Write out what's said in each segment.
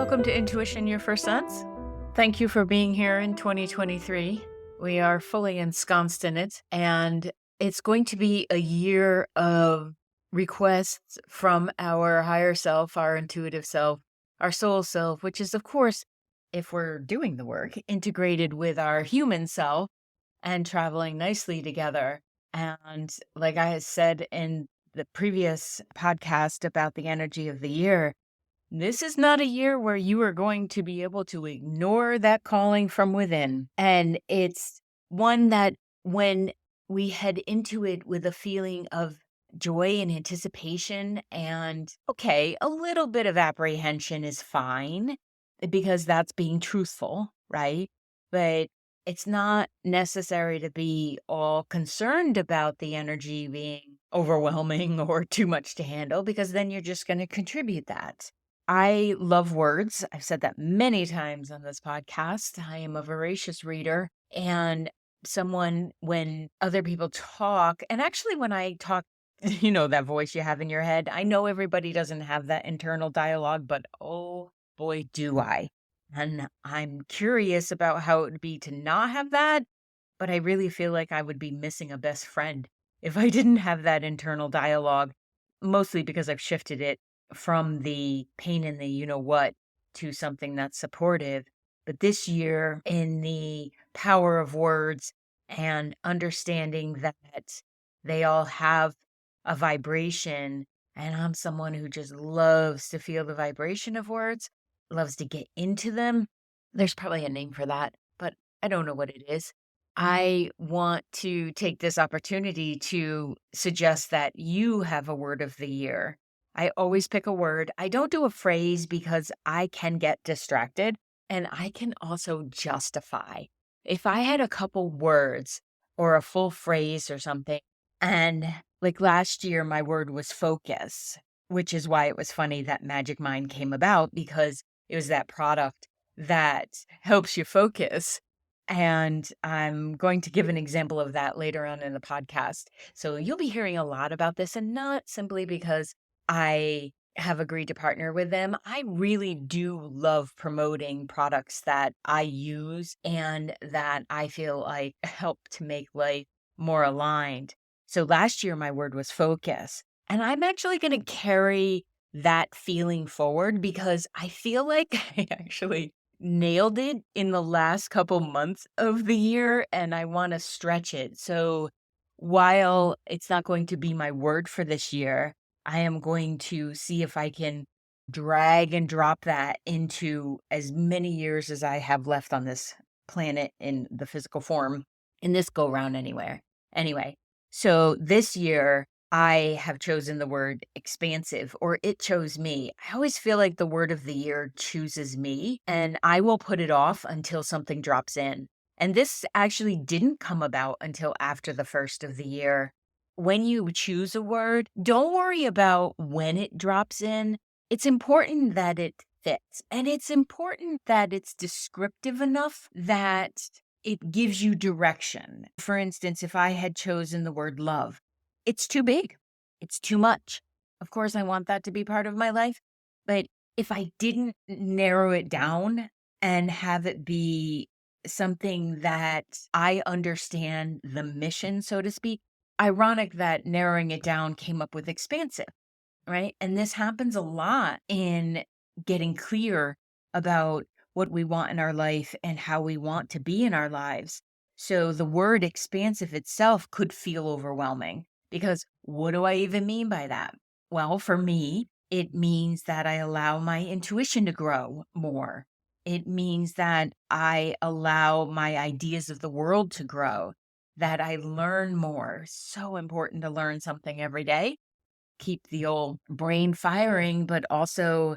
welcome to Intuition, Your First Sense. Thank you for being here in 2023. We are fully ensconced in it, and it's going to be a year of requests from our higher self, our intuitive self, our soul self, which is, of course, if we're doing the work, integrated with our human self and traveling nicely together. And like I had said in the previous podcast about the energy of the year, this is not a year where you are going to be able to ignore that calling from within. And it's one that when we head into it with a feeling of joy and anticipation and, okay, a little bit of apprehension is fine because that's being truthful, right? But it's not necessary to be all concerned about the energy being overwhelming or too much to handle, because then you're just going to contribute that. I love words. I've said that many times on this podcast. I am a voracious reader and someone when other people talk, and actually when I talk, that voice you have in your head, I know everybody doesn't have that internal dialogue, but oh boy, do I. And I'm curious about how it would be to not have that, but I really feel like I would be missing a best friend if I didn't have that internal dialogue, mostly because I've shifted it from the pain in the what to something that's supportive. But this year, in the power of words and understanding that they all have a vibration, and I'm someone who just loves to feel the vibration of words, loves to get into them. There's probably a name for that, but I don't know what it is. I want to take this opportunity to suggest that you have a word of the year. I always pick a word. I don't do a phrase because I can get distracted and I can also justify. If I had a couple words or a full phrase or something, and like last year, my word was focus, which is why it was funny that Magic Mind came about, because it was that product that helps you focus. And I'm going to give an example of that later on in the podcast. So you'll be hearing a lot about this, and not simply because I have agreed to partner with them. I really do love promoting products that I use and that I feel like help to make life more aligned. So last year, my word was focus. And I'm actually going to carry that feeling forward because I feel like I actually nailed it in the last couple months of the year, and I want to stretch it. So while it's not going to be my word for this year, I am going to see if I can drag and drop that into as many years as I have left on this planet in the physical form, in this go round anywhere. Anyway, so this year I have chosen the word expansive, or it chose me. I always feel like the word of the year chooses me, and I will put it off until something drops in. And this actually didn't come about until after the first of the year. When you choose a word, don't worry about when it drops in. It's important that it fits, and it's important that it's descriptive enough that it gives you direction. For instance, if I had chosen the word love, it's too big. It's too much. Of course, I want that to be part of my life. But if I didn't narrow it down and have it be something that I understand the mission, so to speak, ironic that narrowing it down came up with expansive, right? And this happens a lot in getting clear about what we want in our life and how we want to be in our lives. So the word expansive itself could feel overwhelming, because what do I even mean by that? Well, for me, it means that I allow my intuition to grow more. It means that I allow my ideas of the world to grow, that I learn more. So important to learn something every day. Keep the old brain firing, but also,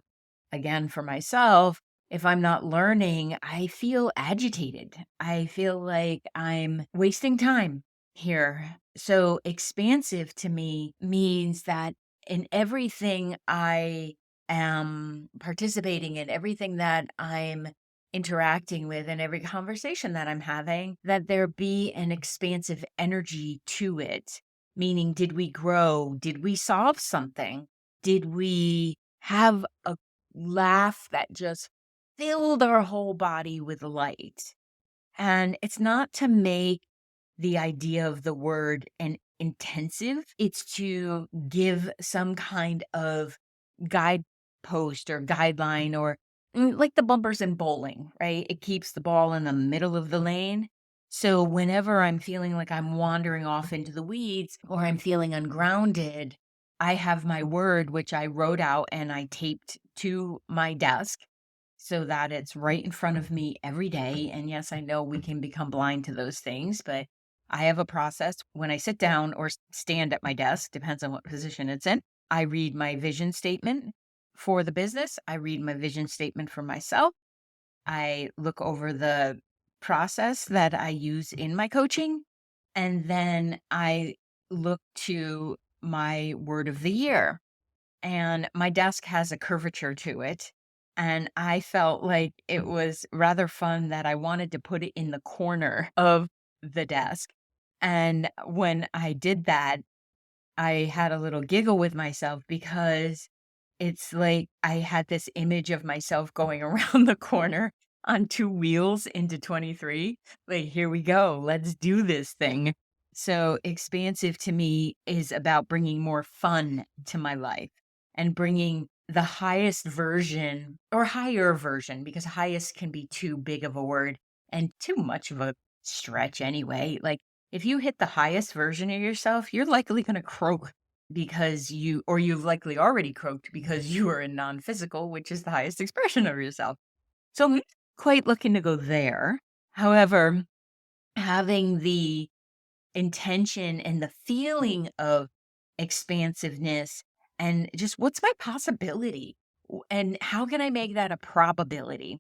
again, for myself, if I'm not learning, I feel agitated. I feel like I'm wasting time here. So expansive to me means that in everything I am participating in, everything that I'm interacting with, and every conversation that I'm having, that there be an expansive energy to it. Meaning, did we grow? Did we solve something? Did we have a laugh that just filled our whole body with light. And it's not to make the idea of the word an intensive, it's to give some kind of guidepost or guideline or like the bumpers in bowling, right? It keeps the ball in the middle of the lane. So whenever I'm feeling like I'm wandering off into the weeds or I'm feeling ungrounded, I have my word, which I wrote out and I taped to my desk so that it's right in front of me every day. And yes, I know we can become blind to those things, but I have a process when I sit down or stand at my desk, depends on what position it's in. I read my vision statement for the business. I read my vision statement for myself. I look over the process that I use in my coaching. And then I look to my word of the year, and my desk has a curvature to it. And I felt like it was rather fun that I wanted to put it in the corner of the desk. And when I did that, I had a little giggle with myself because it's like I had this image of myself going around the corner on 2 wheels into 23. Like, here we go. Let's do this thing. So, expansive to me is about bringing more fun to my life and bringing the highest version or higher version, because highest can be too big of a word and too much of a stretch anyway. Like, if you hit the highest version of yourself, you're likely going to croak because or you've likely already croaked because you are in non-physical, which is the highest expression of yourself. So I'm not quite looking to go there. However, having the intention and the feeling of expansiveness and just what's my possibility and how can I make that a probability?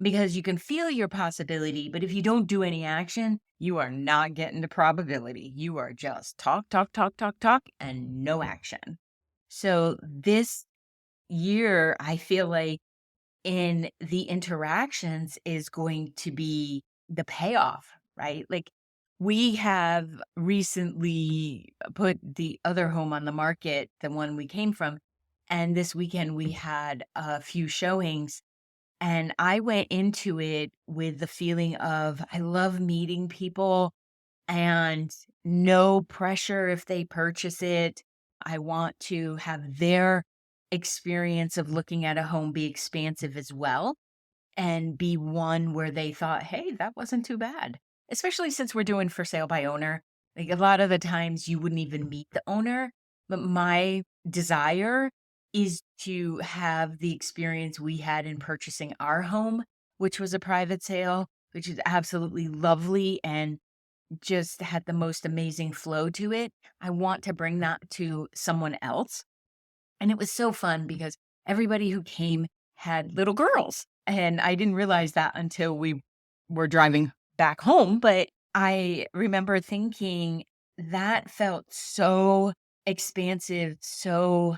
Because you can feel your possibility, but if you don't do any action, you are not getting to probability. You are just talk, talk, talk, talk, talk, and no action. So this year, I feel like in the interactions is going to be the payoff, right? Like we have recently put the other home on the market, the one we came from. And this weekend we had a few showings, and I went into it with the feeling of I love meeting people and no pressure if they purchase it. I want to have their experience of looking at a home be expansive as well and be one where they thought, hey, that wasn't too bad. Especially since we're doing for sale by owner. Like a lot of the times you wouldn't even meet the owner. But my desire is to have the experience we had in purchasing our home, which was a private sale, which is absolutely lovely and just had the most amazing flow to it. I want to bring that to someone else. And it was so fun because everybody who came had little girls. And I didn't realize that until we were driving back home. But I remember thinking that felt so expansive, so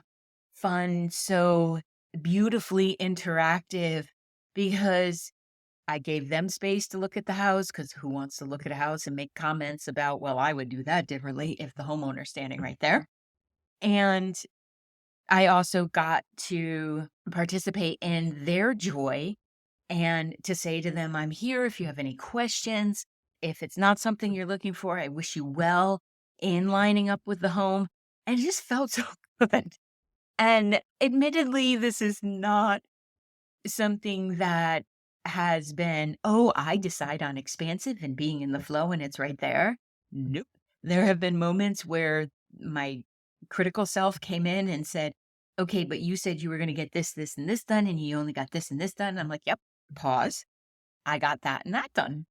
fun, so beautifully interactive because I gave them space to look at the house because who wants to look at a house and make comments about, well, I would do that differently if the homeowner's standing right there. And I also got to participate in their joy and to say to them, I'm here if you have any questions. If it's not something you're looking for, I wish you well in lining up with the home. And it just felt so good. And admittedly, this is not something that has been, oh, I decide on expansive and being in the flow and it's right there. Nope. There have been moments where my critical self came in and said, okay, but you said you were going to get this, this, and this done, and you only got this and this done. I'm like, yep, pause. I got that and that done.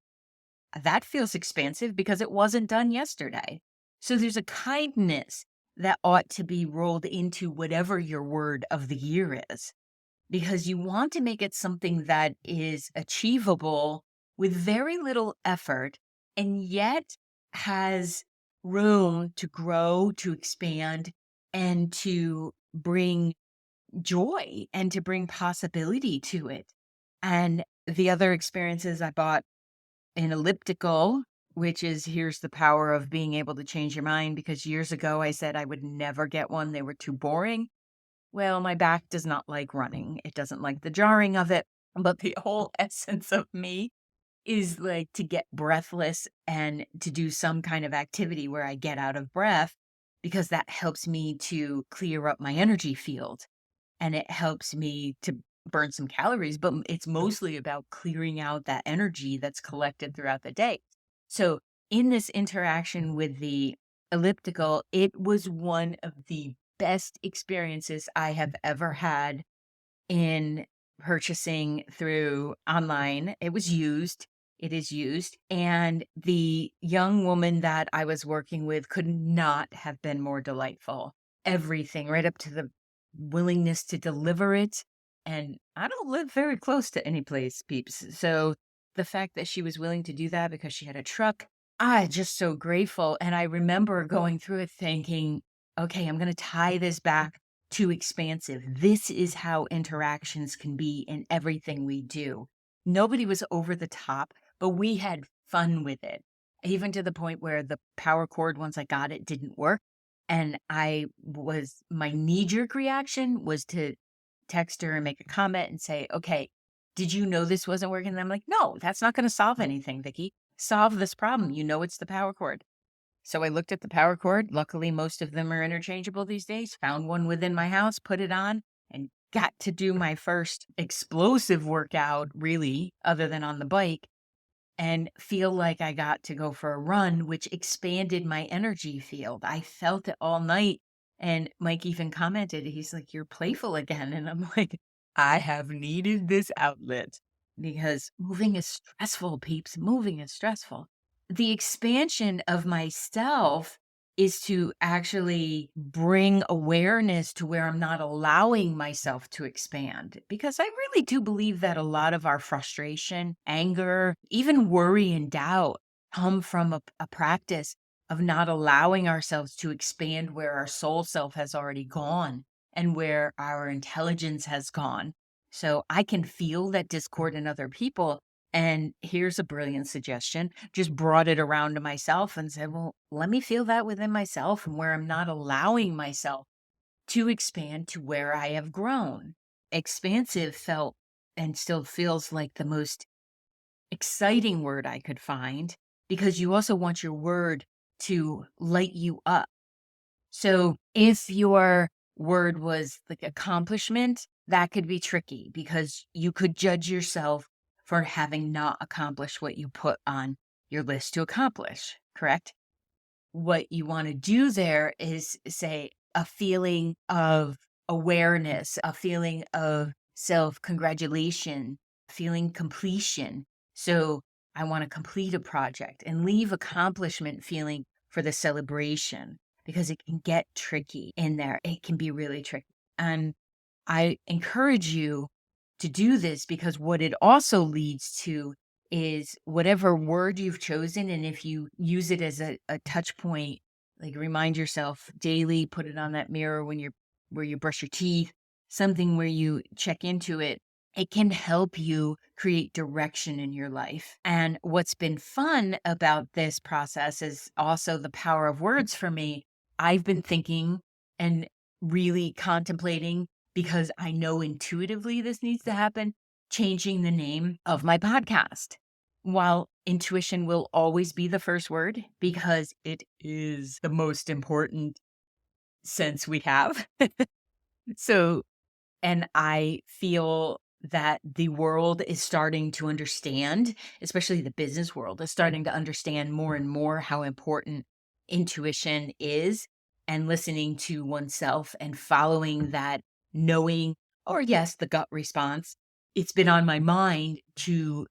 That feels expansive because it wasn't done yesterday. So there's a kindness that ought to be rolled into whatever your word of the year is, because you want to make it something that is achievable with very little effort and yet has room to grow, to expand, and to bring joy and to bring possibility to it. And the other experiences I bought an elliptical, which is here's the power of being able to change your mind, because years ago I said I would never get one. They were too boring. Well, my back does not like running. It doesn't like the jarring of it. but the whole essence of me is like to get breathless and to do some kind of activity where I get out of breath because that helps me to clear up my energy field and it helps me to burn some calories, but it's mostly about clearing out that energy that's collected throughout the day. So, in this interaction with the elliptical, it was one of the best experiences I have ever had in purchasing through online. It was used. It is used. And the young woman that I was working with could not have been more delightful. Everything, right up to the willingness to deliver it. And I don't live very close to any place, peeps. So the fact that she was willing to do that because she had a truck, I just so grateful. And I remember going through it thinking, okay, I'm going to tie this back too expansive. This is how interactions can be in everything we do. Nobody was over the top, but we had fun with it, even to the point where the power cord, once I got it, didn't work. And my knee jerk reaction was to text her and make a comment and say, okay, did you know this wasn't working? And I'm like, no, that's not going to solve anything, Vicky. Solve this problem. You know, it's the power cord. So I looked at the power cord. Luckily, most of them are interchangeable these days. Found one within my house, put it on, and got to do my first explosive workout, really, other than on the bike, and feel like I got to go for a run, which expanded my energy field. I felt it all night. And Mike even commented, he's like, you're playful again. And I'm like, I have needed this outlet because moving is stressful, peeps. Moving is stressful. The expansion of myself is to actually bring awareness to where I'm not allowing myself to expand. Because I really do believe that a lot of our frustration, anger, even worry and doubt come from a practice of not allowing ourselves to expand where our soul self has already gone and where our intelligence has gone. So I can feel that discord in other people. And here's a brilliant suggestion. Just brought it around to myself and said, well, let me feel that within myself and where I'm not allowing myself to expand to where I have grown. Expansive felt and still feels like the most exciting word I could find because you also want your word to light you up. So if your word was like accomplishment, that could be tricky because you could judge yourself for having not accomplished what you put on your list to accomplish, correct? What you want to do there is say a feeling of awareness, a feeling of self congratulation, feeling completion. So I want to complete a project and leave accomplishment feeling for the celebration because it can get tricky in there. It can be really tricky. And I encourage you to do this because what it also leads to is whatever word you've chosen. And if you use it as a touch point, like remind yourself daily, put it on that mirror where you brush your teeth, something where you check into it, it can help you create direction in your life. And what's been fun about this process is also the power of words for me. I've been thinking and really contemplating because I know intuitively this needs to happen, changing the name of my podcast. While intuition will always be the first word because it is the most important sense we have. So, and I feel that the world is starting to understand, especially the business world is starting to understand more and more how important intuition is and listening to oneself and following that knowing, or yes, the gut response. It's been on my mind to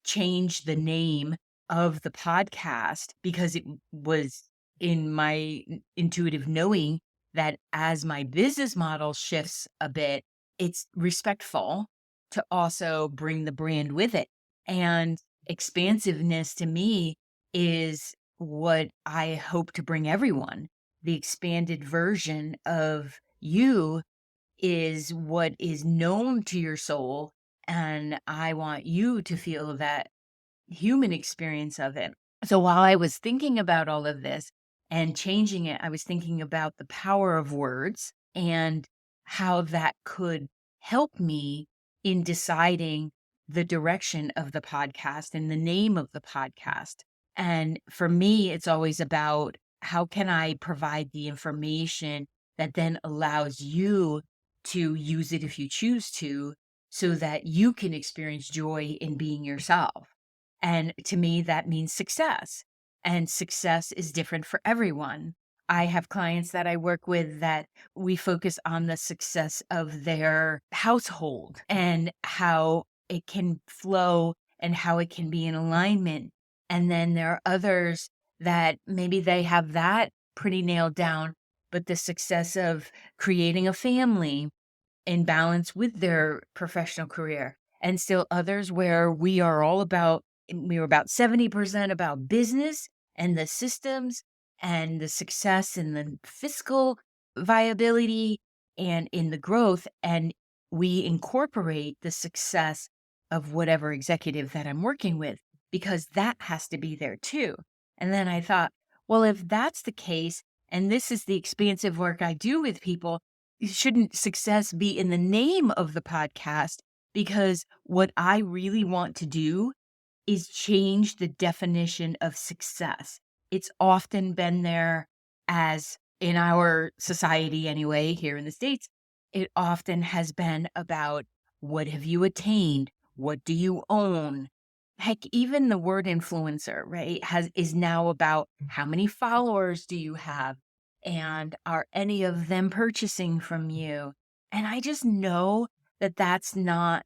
change the name of the podcast because it was in my intuitive knowing that as my business model shifts a bit, it's respectful to also bring the brand with it. And expansiveness to me is what I hope to bring everyone. The expanded version of you is what is known to your soul. And I want you to feel that human experience of it. So while I was thinking about all of this and changing it, I was thinking about the power of words and how that could help me in deciding the direction of the podcast and the name of the podcast. And for me, it's always about how can I provide the information that then allows you to use it if you choose to, so that you can experience joy in being yourself. And to me, that means success. And success is different for everyone. I have clients that I work with that we focus on the success of their household and how it can flow and how it can be in alignment. And then there are others that maybe they have that pretty nailed down, but the success of creating a family in balance with their professional career. And still others where we are about 70% about business and the systems and the success and the fiscal viability and in the growth. And we incorporate the success of whatever executive that I'm working with, because that has to be there too. And then I thought, well, if that's the case, and this is the expansive work I do with people, shouldn't success be in the name of the podcast? Because what I really want to do is change the definition of success. It's often been there, as in our society anyway, here in the States, it often has been about what have you attained? What do you own? Heck, even the word influencer, right, is now about how many followers do you have? And are any of them purchasing from you? And I just know that that's not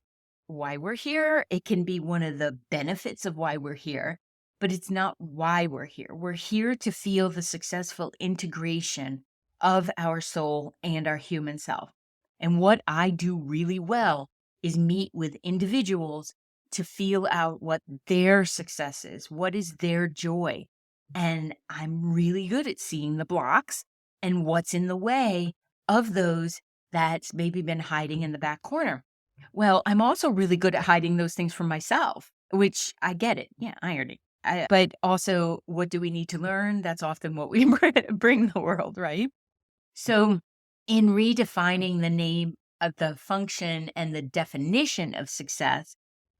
why we're here. It can be one of the benefits of why we're here, but it's not why we're here. We're here to feel the successful integration of our soul and our human self. And what I do really well is meet with individuals to feel out what their success is, what is their joy. And I'm really good at seeing the blocks and what's in the way of those that's maybe been hiding in the back corner. Well, I'm also really good at hiding those things from myself, which I get it. Yeah, irony. But also, what do we need to learn? That's often what we bring the world, right? So, in redefining the name of the function and the definition of success,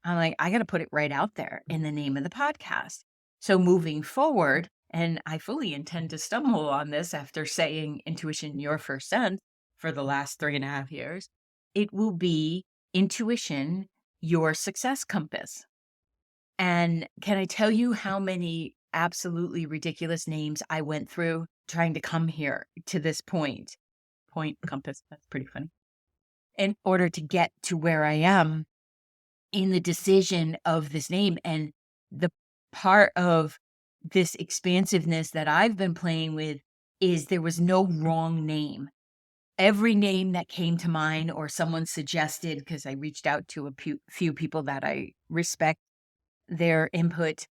I'm like, I got to put it right out there in the name of the podcast. So, moving forward, and I fully intend to stumble on this after saying intuition, your first sense for the last 3.5 years, it will be intuition, your success compass. And can I tell you how many absolutely ridiculous names I went through trying to come here to this point? Point compass, that's pretty funny. In order to get to where I am in the decision of this name. And the part of this expansiveness that I've been playing with is there was no wrong name. Every name that came to mind or someone suggested, because I reached out to a few people that I respect their input,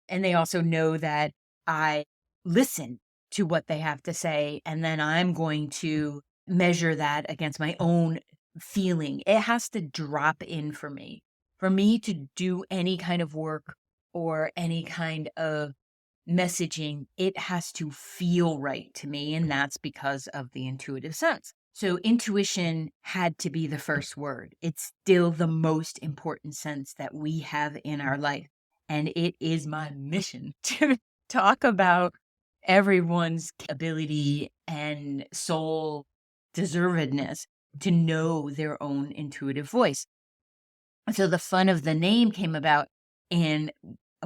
and they also know that I listen to what they have to say, and then I'm going to measure that against my own feeling. It has to drop in for me. For me to do any kind of work or any kind of messaging, it has to feel right to me, and that's because of the intuitive sense. So intuition had to be the first word. It's still the most important sense that we have in our life. And it is my mission to talk about everyone's ability and soul deservedness to know their own intuitive voice. So the fun of the name came about, and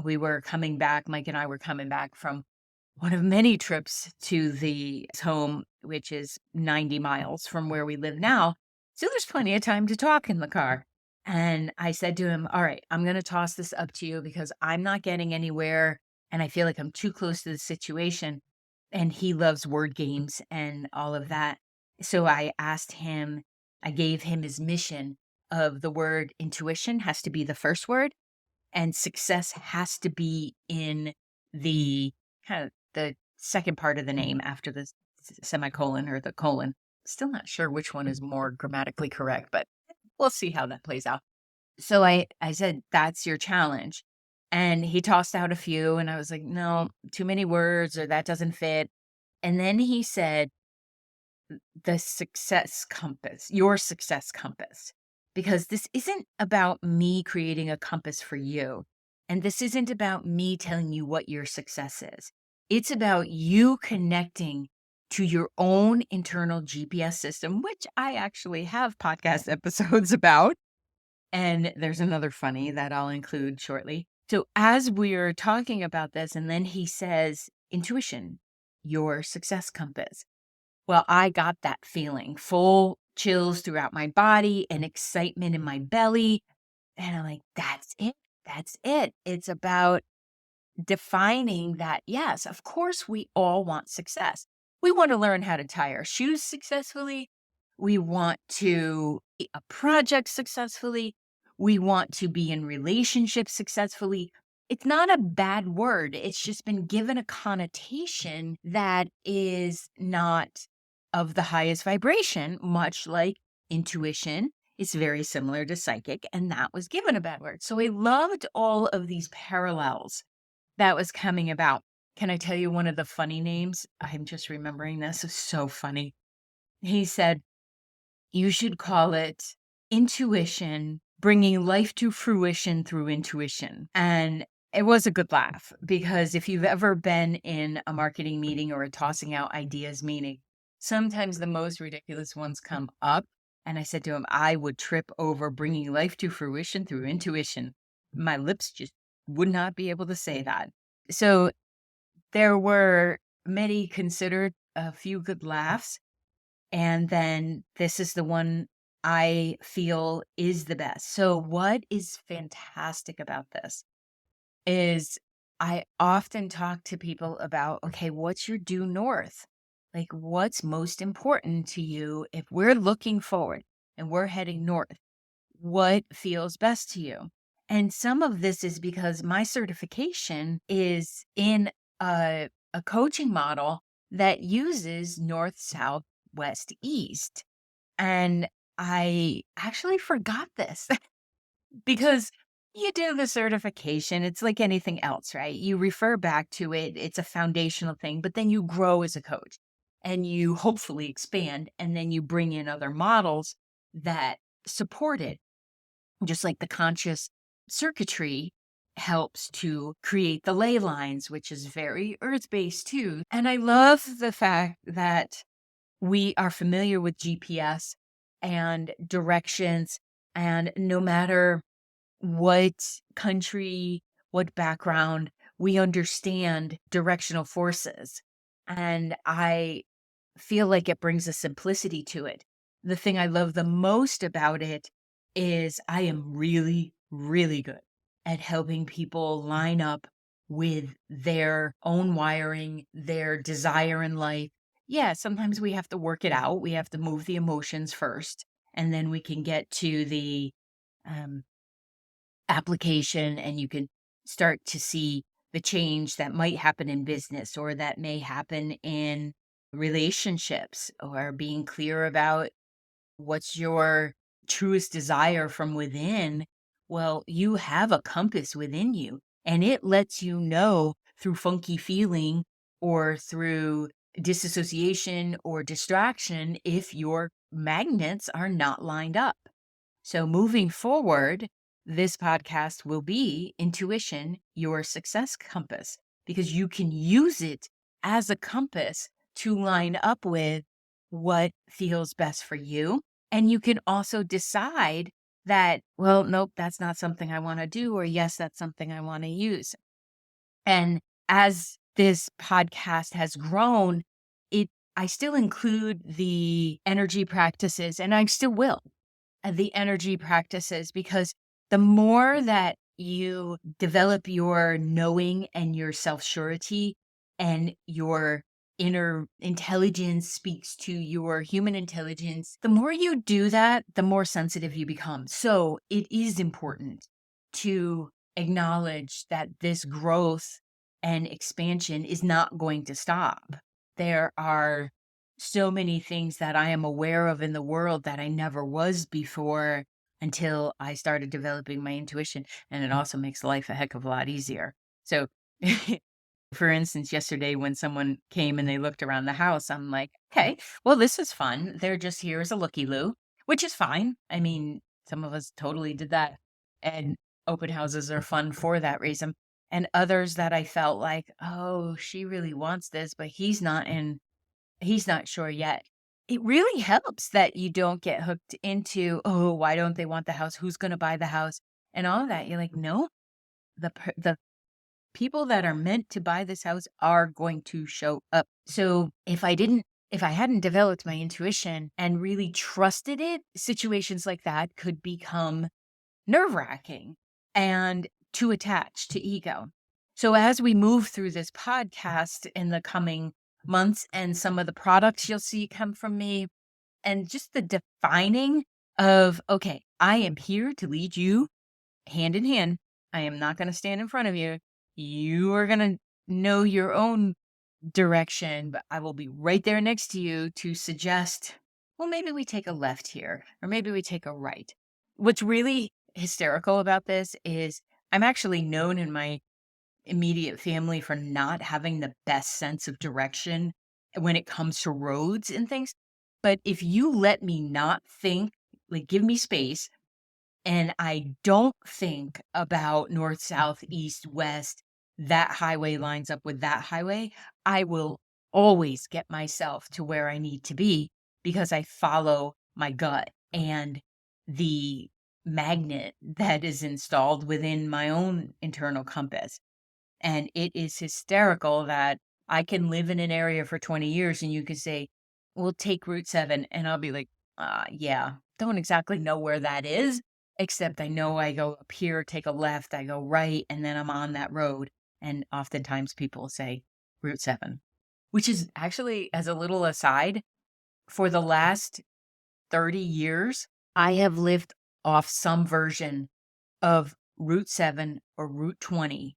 we were coming back, Mike and I were coming back from one of many trips to the home, which is 90 miles from where we live now. So there's plenty of time to talk in the car. And I said to him, all right, I'm going to toss this up to you because I'm not getting anywhere. And I feel like I'm too close to the situation. And he loves word games and all of that. So I asked him, I gave him his mission of the word intuition has to be the first word, and success has to be in the kind of the second part of the name after the semicolon or the colon. Still not sure which one is more grammatically correct, but we'll see how that plays out. So I said, that's your challenge. And he tossed out a few, and I was like, no, too many words, or that doesn't fit. And then he said, the success compass, your success compass, because this isn't about me creating a compass for you. And this isn't about me telling you what your success is. It's about you connecting to your own internal GPS system, which I actually have podcast episodes about. And there's another funny that I'll include shortly. So, as we're talking about this, and then he says, intuition, your success compass. Well, I got that feeling, full chills throughout my body and excitement in my belly. And I'm like, that's it. That's it. It's about defining that, yes, of course, we all want success. We want to learn how to tie our shoes successfully. We want to a project successfully. We want to be in relationships successfully. It's not a bad word. It's just been given a connotation that is not of the highest vibration, much like intuition. It's very similar to psychic, and that was given a bad word. So I loved all of these parallels that was coming about. Can I tell you one of the funny names? I'm just remembering this. It's so funny. He said, you should call it intuition, bringing life to fruition through intuition. And it was a good laugh because if you've ever been in a marketing meeting or a tossing out ideas meeting, sometimes the most ridiculous ones come up. And I said to him, I would trip over bringing life to fruition through intuition. My lips just would not be able to say that. So there were many considered a few good laughs. And then this is the one I feel is the best. So what is fantastic about this is I often talk to people about, okay, what's your due north? Like, what's most important to you if we're looking forward and we're heading north? What feels best to you? And some of this is because my certification is in a coaching model that uses north, south, west, east. And I actually forgot this because you do the certification. It's like anything else, right? You refer back to it. It's a foundational thing, but then you grow as a coach and you hopefully expand and then you bring in other models that support it. Just like the conscious circuitry helps to create the ley lines, which is very earth-based too. And I love the fact that we are familiar with GPS and directions, and no matter what country, what background, we understand directional forces. And I feel like it brings a simplicity to it. The thing I love the most about it is I am really, really good at helping people line up with their own wiring, their desire in life. Yeah, sometimes we have to work it out. We have to move the emotions first, and then we can get to the um, application, and you can start to see the change that might happen in business or that may happen in relationships, or being clear about what's your truest desire from within. Well, you have a compass within you, and it lets you know through funky feeling or through disassociation or distraction if your magnets are not lined up. So, moving forward, this podcast will be Intuition, your success compass, because you can use it as a compass to line up with what feels best for you. And you can also decide that, well, nope, that's not something I want to do, or yes, that's something I want to use. And as this podcast has grown, I still include the energy practices, and I still will the energy practices, because the more that you develop your knowing and your self-surety and your inner intelligence speaks to your human intelligence, the more you do that, the more sensitive you become. So it is important to acknowledge that this growth and expansion is not going to stop. There are so many things that I am aware of in the world that I never was before until I started developing my intuition. And it also makes life a heck of a lot easier. So, for instance, yesterday when someone came and they looked around the house, I'm like, okay, well, this is fun. They're just here as a looky-loo, which is fine. I mean, Some of us totally did that. And open houses are fun for that reason. And others that I felt like, oh, she really wants this, but he's not sure yet. It really helps that you don't get hooked into, oh, why don't they want the house? Who's going to buy the house? And all of that. You're like, no, the people that are meant to buy this house are going to show up. So if I hadn't developed my intuition and really trusted it, situations like that could become nerve-wracking and too attached to ego. So as we move through this podcast in the coming months and some of the products you'll see come from me and just the defining of, okay, I am here to lead you hand in hand. I am not going to stand in front of you. You are going to know your own direction, but I will be right there next to you to suggest, well, maybe we take a left here, or maybe we take a right. What's really hysterical about this is I'm actually known in my immediate family for not having the best sense of direction when it comes to roads and things. But if you let me not think, like give me space, and I don't think about north, south, east, west, that highway lines up with that highway, I will always get myself to where I need to be because I follow my gut and the magnet that is installed within my own internal compass. And it is hysterical that I can live in an area for 20 years and you can say, we'll take Route 7. And I'll be like, yeah, don't exactly know where that is, except I know I go up here, take a left, I go right, and then I'm on that road. And oftentimes people say Route 7, which is actually, as a little aside, for the last 30 years, I have lived off some version of Route 7 or Route 20,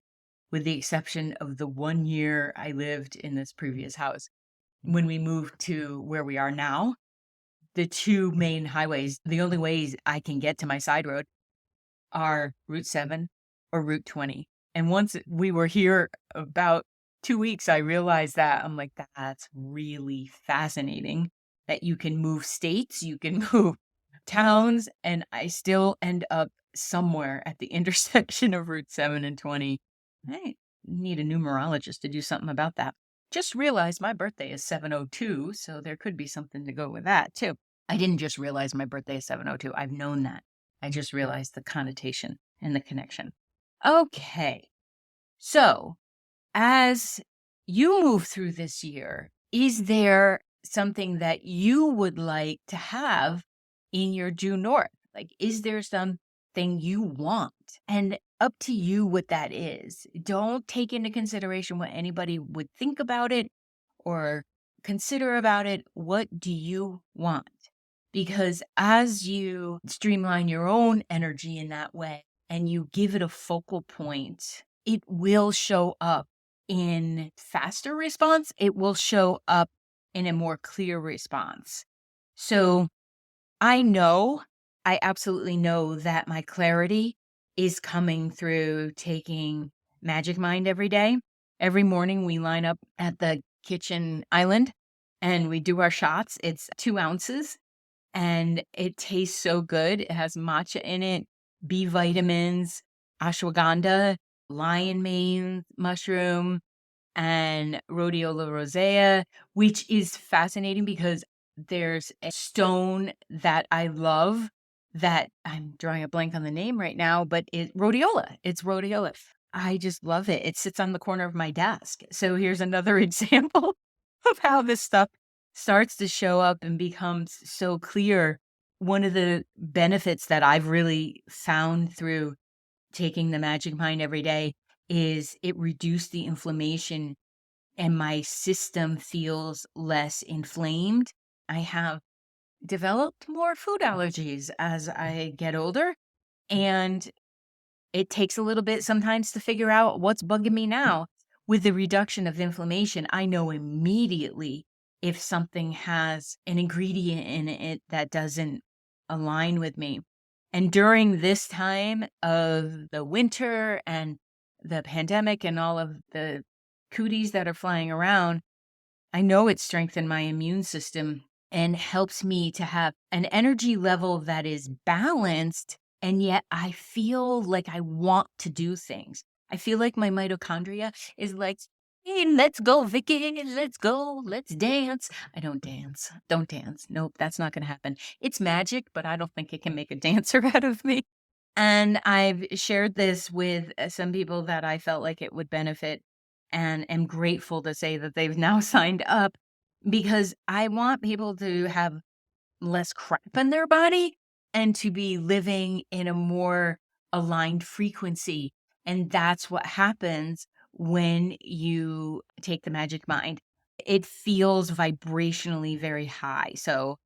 with the exception of the 1 year I lived in this previous house. When we moved to where we are now, the two main highways, the only ways I can get to my side road are Route 7 or Route 20. And once we were here about 2 weeks, I realized that. I'm like, that's really fascinating that you can move states, you can move towns, and I still end up somewhere at the intersection of Route 7 and 20. I need a numerologist to do something about that. Just realized my birthday is 702, so there could be something to go with that too. I didn't just realize my birthday is 702. I've known that. I just realized the connotation and the connection. Okay. So, as you move through this year, is there something that you would like to have in your due north? Like, is there something you want? And up to you what that is. Don't take into consideration what anybody would think about it or consider about it. What do you want? Because as you streamline your own energy in that way and you give it a focal point, it will show up in faster response. It will show up in a more clear response. So I absolutely know that my clarity is coming through taking Magic Mind every day. Every morning we line up at the kitchen island and we do our shots. It's 2 ounces and it tastes so good. It has matcha in it, B vitamins, ashwagandha, lion mane mushroom, and rhodiola rosea, which is fascinating because there's a stone that I love that I'm drawing a blank on the name right now, but rhodiola. It's rhodiola. I just love it. It sits on the corner of my desk. So here's another example of how this stuff starts to show up and becomes so clear. One of the benefits that I've really found through taking the Magic Mind every day is it reduced the inflammation and my system feels less inflamed. I have developed more food allergies as I get older, and it takes a little bit sometimes to figure out what's bugging me now. With the reduction of inflammation, I know immediately if something has an ingredient in it that doesn't align with me. And during this time of the winter and the pandemic and all of the cooties that are flying around, I know it strengthened my immune system and helps me to have an energy level that is balanced. And yet I feel like I want to do things. I feel like my mitochondria is like, hey, let's go, Vicky. Let's go. Let's dance. I don't dance. Don't dance. Nope, that's not going to happen. It's magic, but I don't think it can make a dancer out of me. And I've shared this with some people that I felt like it would benefit, and am grateful to say that they've now signed up, because I want people to have less crap in their body and to be living in a more aligned frequency. And that's what happens when you take the Magic Mind. It feels vibrationally very high. So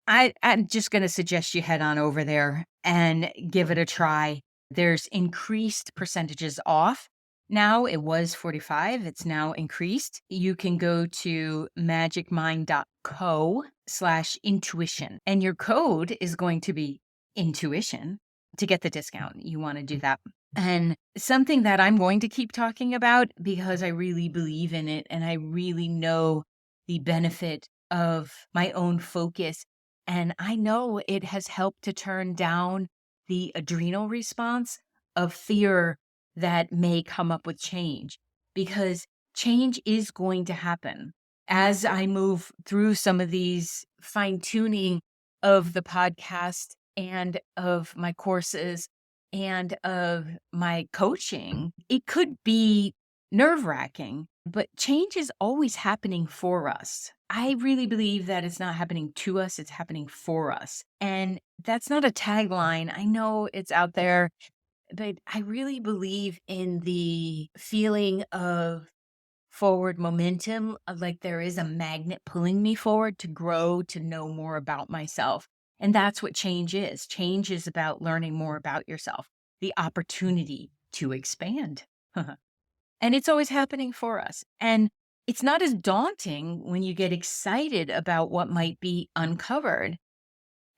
I'm just gonna suggest you head on over there and give it a try. There's increased percentages off. Now it was 45, it's now increased. You can go to magicmind.co/intuition, and your code is going to be intuition to get the discount. You want to do that. And something that I'm going to keep talking about, because I really believe in it and I really know the benefit of my own focus. And I know it has helped to turn down the adrenal response of fear that may come up with change, because change is going to happen. As I move through some of these fine tuning of the podcast and of my courses and of my coaching, it could be nerve wracking, but change is always happening for us. I really believe that it's not happening to us, it's happening for us. And that's not a tagline. I know it's out there, but I really believe in the feeling of forward momentum, like there is a magnet pulling me forward to grow, to know more about myself. And that's what change is. Change is about learning more about yourself, the opportunity to expand. And it's always happening for us. And it's not as daunting when you get excited about what might be uncovered.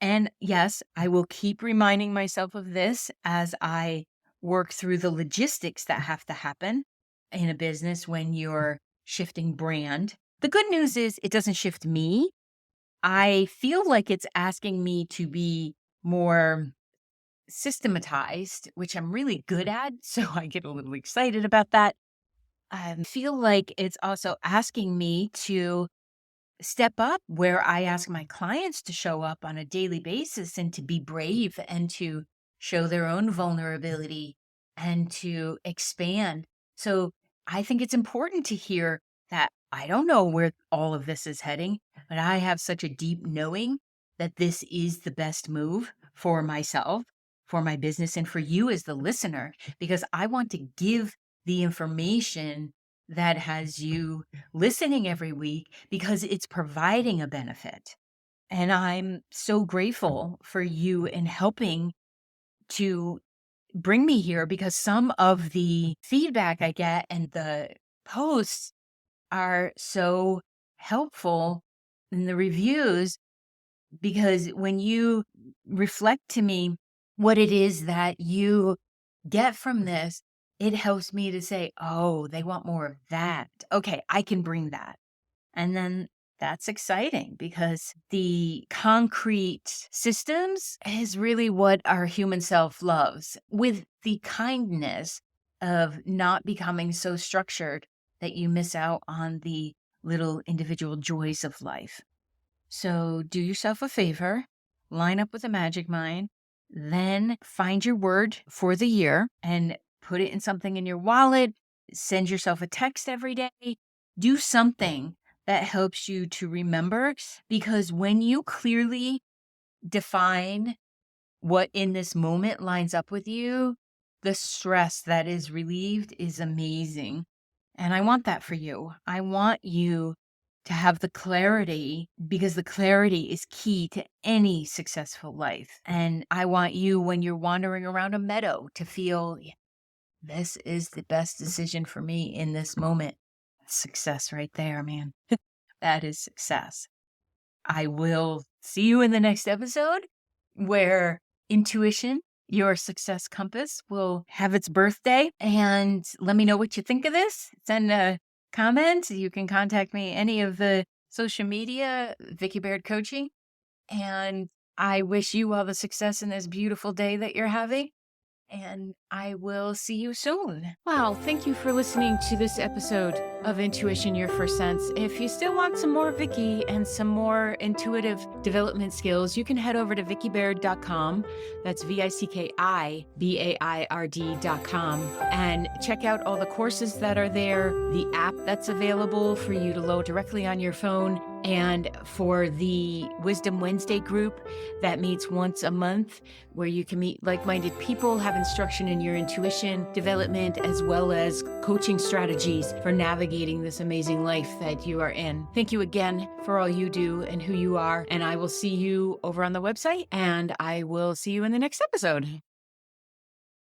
And yes, I will keep reminding myself of this as I work through the logistics that have to happen in a business when you're shifting brand. The good news is it doesn't shift me. I feel like it's asking me to be more systematized, which I'm really good at. So I get a little excited about that. I feel like it's also asking me to step up where I ask my clients to show up on a daily basis and to be brave and to show their own vulnerability and to expand. So I think it's important to hear that I don't know where all of this is heading, but I have such a deep knowing that this is the best move for myself, for my business, and for you as the listener, because I want to give the information that has you listening every week, because it's providing a benefit. And I'm so grateful for you in helping to bring me here, because some of the feedback I get and the posts are so helpful in the reviews, because when you reflect to me what it is that you get from this, it helps me to say, oh, they want more of that. Okay, I can bring that. And then that's exciting, because the concrete systems is really what our human self loves, with the kindness of not becoming so structured that you miss out on the little individual joys of life. So do yourself a favor, line up with a Magic Mind, then find your word for the year and put it in something in your wallet, send yourself a text every day, do something that helps you to remember, because when you clearly define what in this moment lines up with you, the stress that is relieved is amazing. And I want that for you. I want you to have the clarity, because the clarity is key to any successful life. And I want you, when you're wandering around a meadow, to feel, "Yeah, this is the best decision for me in this moment." Success right there, man. That is success. I will see you in the next episode, where intuition, your success compass, will have its birthday. And let me know what you think of this. Send a comment. You can contact me any of the social media, Vicky Baird Coaching. And I wish you all the success in this beautiful day that you're having. And I will see you soon. Wow, thank you for listening to this episode of Intuition Your First Sense. If you still want some more Vicky and some more intuitive development skills, you can head over to vickybaird.com. That's VICKIBAIRD.com and check out all the courses that are there, the app that's available for you to load directly on your phone, and for the Wisdom Wednesday group that meets once a month, where you can meet like-minded people, have instruction in your intuition development, as well as coaching strategies for navigating this amazing life that you are in. Thank you again for all you do and who you are. And I will see you over on the website, and I will see you in the next episode.